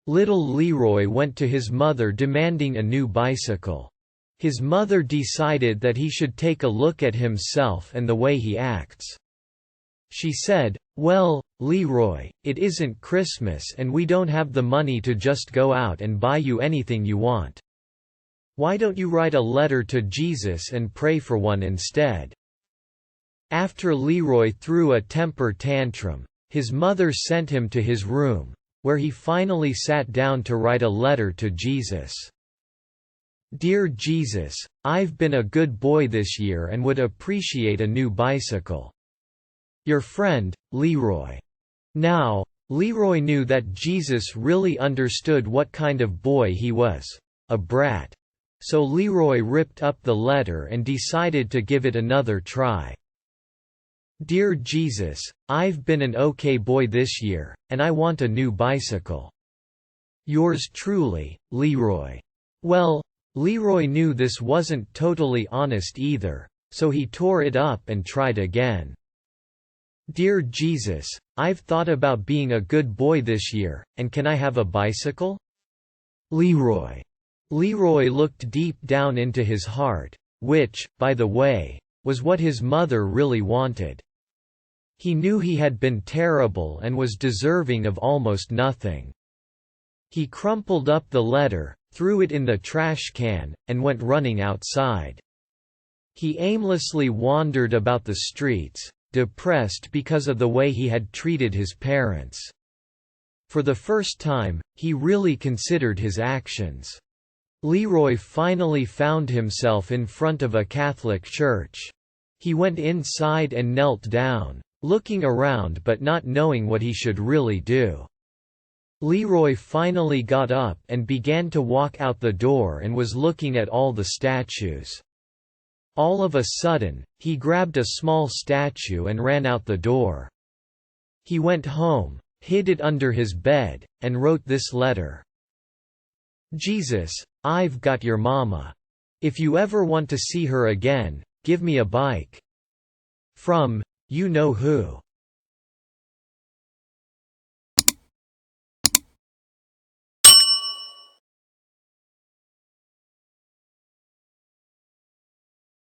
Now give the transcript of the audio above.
Little Leroy went to his mother demanding a new bicycle. His mother decided that he should take a look at himself and the way he acts. She said, "Well, Leroy, it isn't Christmas and we don't have the money to just go out and buy you anything you want. Why don't you write a letter to Jesus and pray for one instead?" After Leroy threw a temper tantrum, his mother sent him to his room, where he finally sat down to write a letter to Jesus. "Dear Jesus, I've been a good boy this year and would appreciate a new bicycle. Your friend, Leroy." Now, Leroy knew that Jesus really understood what kind of boy he was, a brat. So Leroy ripped up the letter and decided to give it another try. "Dear Jesus, I've been an okay boy this year, and I want a new bicycle. Yours truly, Leroy." Well, Leroy knew this wasn't totally honest either, so he tore it up and tried again. "Dear Jesus, I've thought about being a good boy this year, and can I have a bicycle?" Leroy. Leroy looked deep down into his heart, which, by the way, was what his mother really wanted. He knew he had been terrible and was deserving of almost nothing. He crumpled up the letter, threw it in the trash can, and went running outside. He aimlessly wandered about the streets, depressed because of the way he had treated his parents. For the first time, he really considered his actions. Leroy finally found himself in front of a Catholic church. He went inside and knelt down, looking around but not knowing what he should really do. Leroy finally got up and began to walk out the door and was looking at all the statues. All of a sudden, he grabbed a small statue and ran out the door. He went home, hid it under his bed, and wrote this letter. "Jesus, I've got your mama. If you ever want to see her again, give me a bike. From, you know who."